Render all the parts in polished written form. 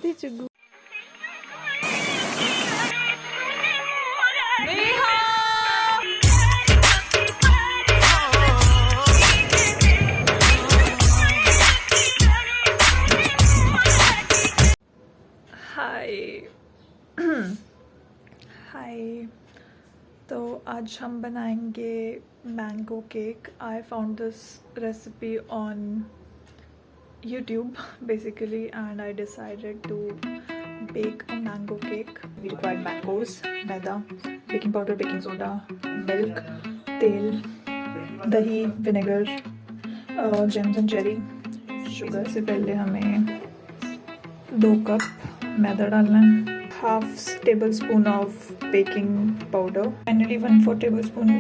थे चुगू। हाय हाय। तो आज हम बनाएंगे mango cake. I found this recipe on YouTube basically, and I decided to bake a mango cake. We required mangoes, maida, baking powder, baking soda, milk, तेल, दही, vinegar, gems and cherry, sugar। से पहले हमें 2 cup मैदा डालना है, half table spoon of baking powder, finally 1/4 table spoon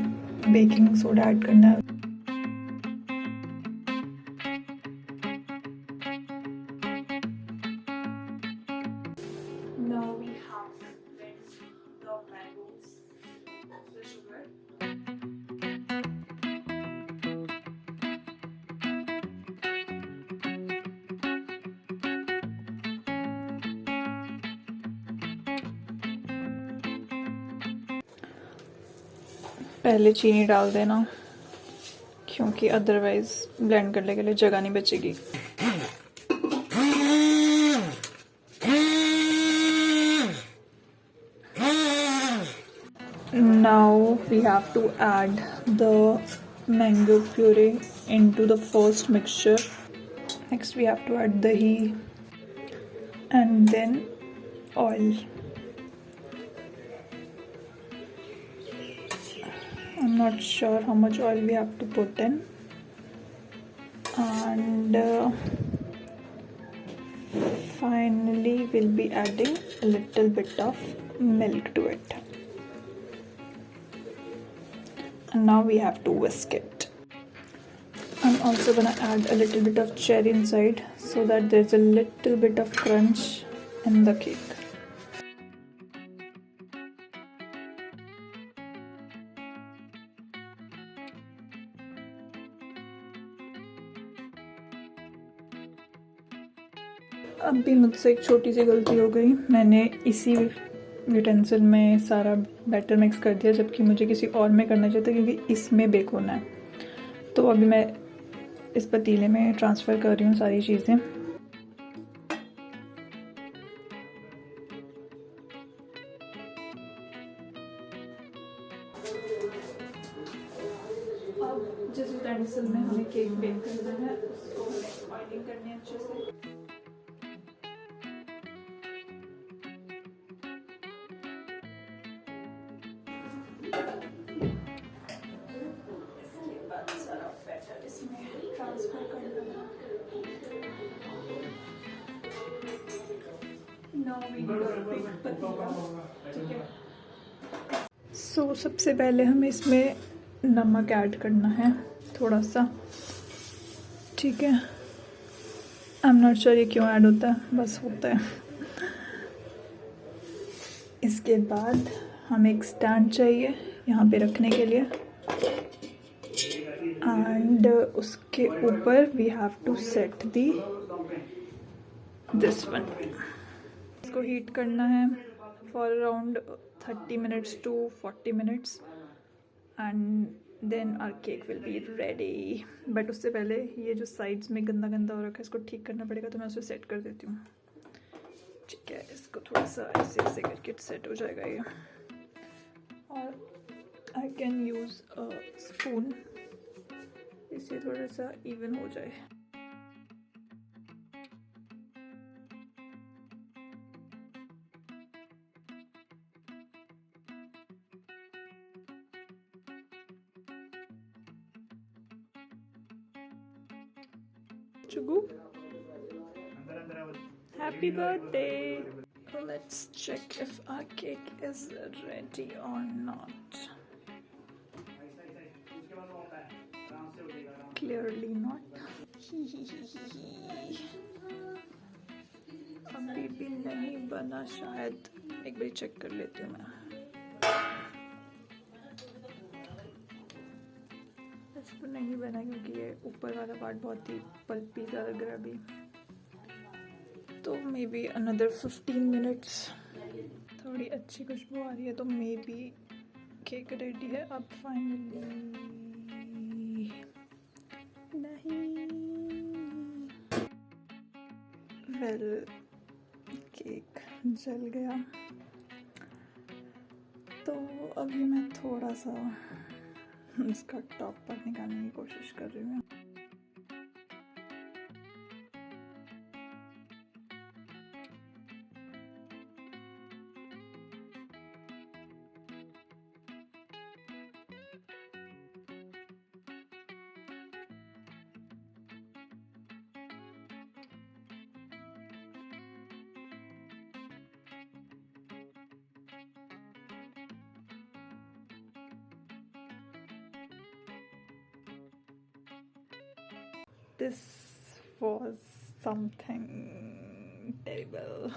baking soda add करना है। Now we have mixed the mangoes, the sugar. पहले चीनी डाल देना क्योंकि अदरवाइज ब्लेंड करने के लिए जगह नहीं बचेगी। Now we have to add the mango puree into the first mixture. Next we have to add dahi and then oil. I'm not sure how much oil we have to put in, and finally we'll be adding a little bit of milk to it. And now we have to whisk it. I'm also gonna add a little bit of cherry inside so that there's a little bit of crunch in the cake. अब भी मुझसे एक छोटी सी गलती हो गई, मैंने इसी यूटेंसिल में सारा बैटर मिक्स कर दिया जबकि मुझे किसी और में करना चाहिए था क्योंकि इसमें बेक होना है। तो अभी मैं इस पतीले में ट्रांसफ़र कर रही हूँ सारी चीज़ें। अब जिस यूटेंसिल में हमें केक बेक करना है उसको हमें ऑयलिंग करनी है अच्छे से। सारा बैटर इसमें ट्रांसफर कर देना। Now we need a big पतीला, ठीक है। सो सबसे पहले हमें इसमें नमक ऐड करना है थोड़ा सा, ठीक है। आई एम नॉट श्योर ये क्यों ऐड होता है, बस होता है। इसके बाद हमें एक स्टैंड चाहिए यहाँ पे रखने के लिए, एंड उसके ऊपर we have to set this one. इसको हीट करना है for around 30 minutes to 40 minutes and then our cake will be ready. But उससे पहले ये जो साइड्स में गंदा गंदा हो रखा है इसको ठीक करना पड़ेगा, तो मैं उसे सेट कर देती हूँ, ठीक है। इसको थोड़ा सा ऐसे ऐसे करके सेट हो जाएगा ये। और I can use a spoon, इससे थोड़ा सा इवन हो जाए। Chugu, happy birthday! Let's check if our cake is ready or not. Clearly not. अभी भी नहीं बना शायद, एक बार चेक कर लेती हूँ मैं। इसको नहीं बना क्योंकि ये ऊपर वाला पार्ट बहुत ही पल्पी सा लग रहा है अभी, तो मे बी अनदर 15 मिनट्स। थोड़ी अच्छी खुशबू आ रही है तो मे बी केक रेडी है अब फाइनली। नहीं, वेल केक जल गया, तो अभी मैं थोड़ा सा इसका टॉप पर निकालने की कोशिश कर रही हूँ। This was something terrible.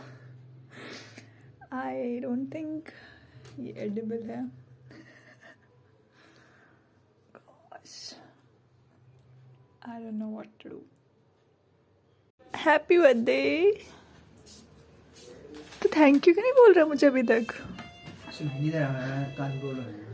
I don't think ये edible है. Gosh, I don't know what to do. Happy birthday. तो थैंक यू क्यों नहीं बोल रहा मुझे अभी तक? सुनाई नहीं दे रहा, कान बोल रहा है।